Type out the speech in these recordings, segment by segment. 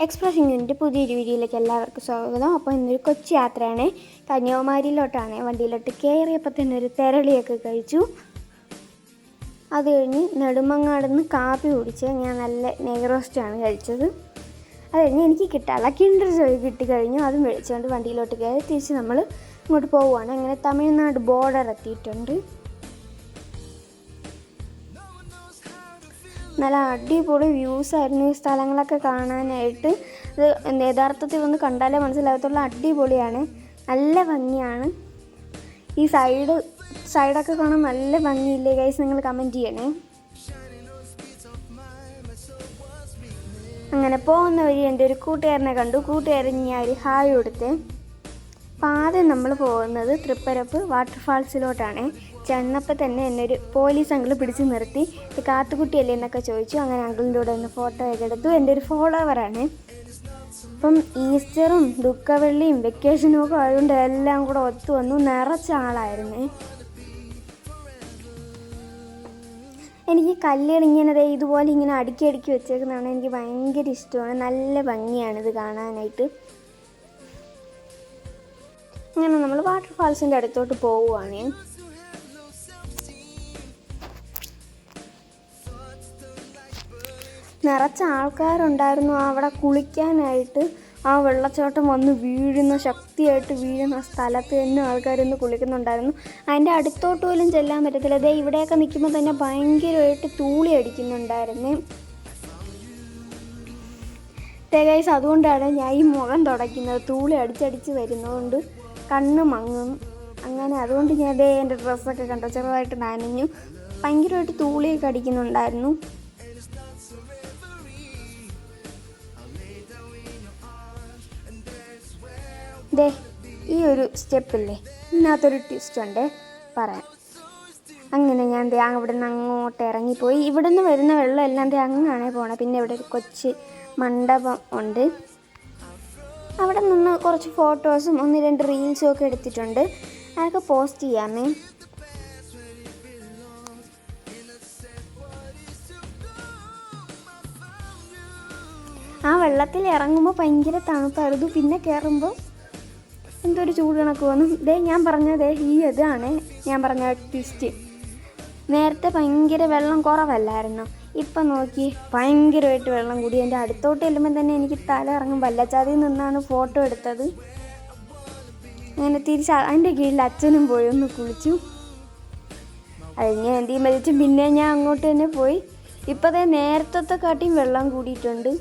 എക്സ്പ്രസിങ്ങിൻ്റെ പുതിയൊരു വീഡിയോയിലേക്ക് എല്ലാവർക്കും സ്വാഗതം. അപ്പോൾ ഇന്നൊരു കൊച്ചു യാത്രയാണ്. കന്യാകുമാരിയിലോട്ടാണ്. വണ്ടിയിലോട്ട് കയറിയപ്പോൾ തന്നെ ഒരു തെരളിയൊക്കെ കഴിച്ചു. അത് കഴിഞ്ഞ് നെടുമങ്ങാടുന്ന് കാപ്പി കുടിച്ച് ഞാൻ നല്ല നെയ് റോസ്റ്റാണ് കഴിച്ചത്. അത് കഴിഞ്ഞ് എനിക്ക് കിട്ടാനുള്ള കിൻഡർ ജോയ് കിട്ടിക്കഴിഞ്ഞു. അതും മേടിച്ചുകൊണ്ട് വണ്ടിയിലോട്ട് കയറി തിരിച്ച് നമ്മൾ ഇങ്ങോട്ട് പോവുകയാണ്. അങ്ങനെ തമിഴ്നാട് ബോർഡർ എത്തിയിട്ടുണ്ട്. നല്ല അടിപൊളി വ്യൂസായിരുന്നു. ഈ സ്ഥലങ്ങളൊക്കെ കാണാനായിട്ട് ഇത് യഥാർത്ഥത്തിൽ ഒന്ന് കണ്ടാലേ മനസ്സിലാകത്തുള്ള അടിപൊളിയാണ്. നല്ല ഭംഗിയാണ്. ഈ സൈഡൊക്കെ കാണാൻ നല്ല ഭംഗിയില്ലേ ഗൈസ്? നിങ്ങൾ കമൻറ്റ് ചെയ്യണേ. അങ്ങനെ പോകുന്ന വഴി എൻ്റെ ഒരു കൂട്ടുകാരനെ കണ്ടു. കൂട്ടുകാരൻ ഞാൻ ഒരു ഹായ് കൊടുത്തേ. അപ്പോൾ ആദ്യം നമ്മൾ പോകുന്നത് തൃപ്പരപ്പ് വാട്ടർഫാൾസിലോട്ടാണ്. ചെന്നപ്പോൾ തന്നെ എന്നെ ഒരു പോലീസ് അങ്കിൾ പിടിച്ച് നിർത്തി. ഇത് കാത്തുകുട്ടിയല്ലേ എന്നൊക്കെ ചോദിച്ചു. അങ്ങനെ അങ്കിളിൻ്റെ കൂടെ ഒന്ന് ഫോട്ടോ ഒക്കെ എടുത്തു. എൻ്റെ ഒരു ഫോളോവറാണ്. അപ്പം ഈസ്റ്ററും ദുഃഖവെള്ളിയും വെക്കേഷനും ഒക്കെ ആയതുകൊണ്ട് എല്ലാം കൂടെ ഒത്തു വന്നു. നിറച്ച ആളായിരുന്നേ. എനിക്ക് കല്ലുകൾ ഇങ്ങനെ ഇതുപോലെ ഇങ്ങനെ അടുക്കി അടുക്കി വെച്ചേക്കുന്നതാണ് എനിക്ക് ഭയങ്കര ഇഷ്ടമാണ്. നല്ല ഭംഗിയാണ് ഇത് കാണാനായിട്ട്. അങ്ങനെ നമ്മൾ വാട്ടർഫാൾസിൻ്റെ അടുത്തോട്ട് പോവുകയാണ്. നിറച്ച ആൾക്കാരുണ്ടായിരുന്നു അവിടെ കുളിക്കാനായിട്ട്. ആ വെള്ളച്ചാട്ടം വന്ന് ശക്തിയായിട്ട് വീഴുന്ന സ്ഥലത്ത് തന്നെ ആൾക്കാരൊന്ന് കുളിക്കുന്നുണ്ടായിരുന്നു. അതിൻ്റെ അടുത്തോട്ട് പോലും ചെല്ലാൻ പറ്റത്തില്ല. അതേ ഇവിടെയൊക്കെ നിൽക്കുമ്പോൾ തന്നെ ഭയങ്കരമായിട്ട് തൂളി അടിക്കുന്നുണ്ടായിരുന്നു. ഗൈസ്, അതുകൊണ്ടാണ് ഞാൻ ഈ മുഖം തുടയ്ക്കുന്നത്. തൂളി അടിച്ചടിച്ച് വരുന്നതുകൊണ്ട് കണ്ണ് മങ്ങും. അങ്ങനെ അതുകൊണ്ട് ഞാൻ എൻ്റെ ഡ്രസ്സൊക്കെ കണ്ടോ ചെറുതായിട്ട് നനഞ്ഞു. ഭയങ്കരമായിട്ട് തൂളിയൊക്കെ അടിക്കുന്നുണ്ടായിരുന്നു. ഈ ഒരു സ്റ്റെപ്പില്ലേ, ഇതിനകത്തൊരു ട്വിസ്റ്റ് ഉണ്ട് പറയാം. അങ്ങനെ ഞാൻ അവിടെ നിന്ന് അങ്ങോട്ട് ഇറങ്ങിപ്പോയി. ഇവിടെ നിന്ന് വരുന്ന വെള്ളം എല്ലാം അങ്ങാണേ പോകണം. പിന്നെ ഇവിടെ ഒരു കൊച്ചു മണ്ഡപം ഉണ്ട്. അവിടെ നിന്ന് കുറച്ച് ഫോട്ടോസും 1-2 റീൽസും ഒക്കെ എടുത്തിട്ടുണ്ട്. അതൊക്കെ പോസ്റ്റ് ചെയ്യാമേ. ആ വെള്ളത്തിൽ ഇറങ്ങുമ്പോൾ ഭയങ്കര തണുപ്പായിരുന്നു. പിന്നെ കയറുമ്പോൾ എന്തൊരു ചൂട് കണക്ക് വന്നു. ഞാൻ പറഞ്ഞത് ഇതാണ് ഞാൻ പറഞ്ഞ ട്വിസ്റ്റ്. നേരത്തെ ഭയങ്കര വെള്ളം കുറവല്ലായിരുന്നു. ഇപ്പം നോക്കി ഭയങ്കരമായിട്ട് വെള്ളം കൂടി. എൻ്റെ അടുത്തോട്ട് ചെല്ലുമ്പോൾ തന്നെ എനിക്ക് തല ഇറങ്ങും. വല്ലച്ചാതിയിൽ നിന്നാണ് ഫോട്ടോ എടുത്തത്. അങ്ങനെ തിരിച്ച് അതിൻ്റെ കീഴിൽ അച്ഛനും പോയി ഒന്ന് കുളിച്ചു. അത് ഞാൻ എന്തെങ്കിലും വലിച്ചു. പിന്നെ ഞാൻ അങ്ങോട്ട് തന്നെ പോയി. ഇപ്പം നേരത്തെ കാട്ടിയും വെള്ളം കൂടിയിട്ടുണ്ട്.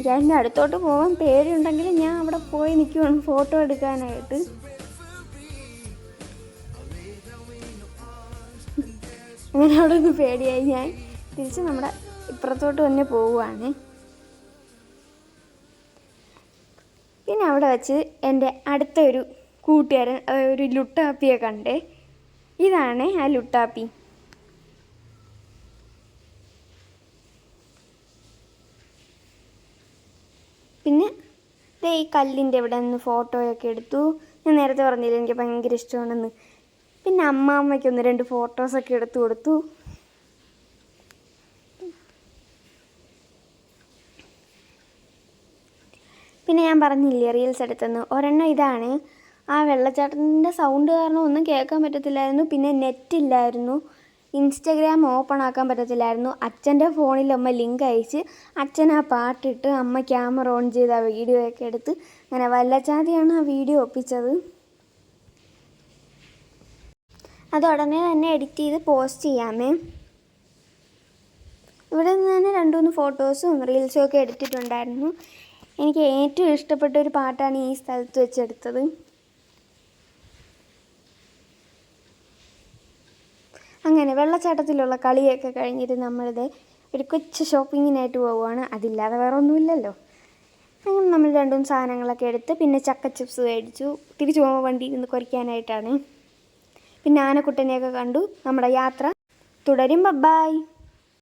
ഞാൻ എൻ്റെ അടുത്തോട്ട് പോകാൻ പേടിയുണ്ടെങ്കിൽ ഞാൻ അവിടെ പോയി നിൽക്കുവാണ് ഫോട്ടോ എടുക്കാനായിട്ട്. അങ്ങനെ അവിടെ ഒന്ന് പേടിയായി. ഞാൻ തിരിച്ച് നമ്മുടെ ഇപ്പുറത്തോട്ട് തന്നെ പോവുകയാണ്. പിന്നെ അവിടെ വെച്ച് എൻ്റെ അടുത്ത ഒരു കൂട്ടുകാരൻ ഒരു ലുട്ടാപ്പിയെ കണ്ടേ. ഇതാണ് ആ ലുട്ടാപ്പി. പിന്നെ ഈ കല്ലിൻ്റെ ഇവിടെ നിന്ന് ഫോട്ടോയൊക്കെ എടുത്തു. ഞാൻ നേരത്തെ പറഞ്ഞില്ല എനിക്ക് ഭയങ്കര ഇഷ്ടമാണെന്ന്. പിന്നെ അമ്മാമ്മയ്ക്ക് 1-2 ഫോട്ടോസൊക്കെ എടുത്തു കൊടുത്തു. പിന്നെ ഞാൻ പറഞ്ഞില്ലേ റീൽസ് എടുത്തെന്ന്. ഒരെണ്ണം ഇതാണ്. ആ വെള്ളച്ചാട്ടത്തിൻ്റെ സൗണ്ട് കാരണം ഒന്നും കേൾക്കാൻ പറ്റത്തില്ലായിരുന്നു. പിന്നെ നെറ്റില്ലായിരുന്നു. ഇൻസ്റ്റഗ്രാം ഓപ്പൺ ആക്കാൻ പറ്റത്തില്ലായിരുന്നു. അച്ഛൻ്റെ ഫോണിൽ അമ്മ ലിങ്ക് അയച്ച് അച്ഛൻ ആ പാട്ടിട്ട് അമ്മ ക്യാമറ ഓൺ ചെയ്ത് ആ വീഡിയോ ഒക്കെ എടുത്ത് അങ്ങനെ വല്ലച്ചാതിയാണ് ആ വീഡിയോ ഒപ്പിച്ചത്. അത് ഉടനെ തന്നെ എഡിറ്റ് ചെയ്ത് പോസ്റ്റ് ചെയ്യാമേ. ഇവിടെ നിന്ന് തന്നെ 2-3 ഫോട്ടോസും റീൽസും ഒക്കെ എടുത്തിട്ടുണ്ടായിരുന്നു. എനിക്ക് ഏറ്റവും ഇഷ്ടപ്പെട്ട ഒരു പാട്ടാണ് ഈ സ്ഥലത്ത് വെച്ചെടുത്തത്. അങ്ങനെ വെള്ളച്ചാട്ടത്തിലുള്ള കളിയൊക്കെ കഴിഞ്ഞിട്ട് നമ്മളിത് ഒരു കൊച്ചു ഷോപ്പിങ്ങിനായിട്ട് പോവുകയാണ്. അതില്ലാതെ വേറെ ഒന്നുമില്ലല്ലോ. അങ്ങനെ നമ്മൾ 2 സാധനങ്ങളൊക്കെ എടുത്ത് പിന്നെ ചക്ക ചിപ്സ് മേടിച്ചു. തിരിച്ചു പോകുമ്പോൾ വണ്ടിയിൽ നിന്ന് കുരയ്ക്കാനായിട്ടാണ്. പിന്നെ ആനക്കുട്ടനെയൊക്കെ കണ്ടു. നമ്മുടെ യാത്ര തുടരും. ബൈ.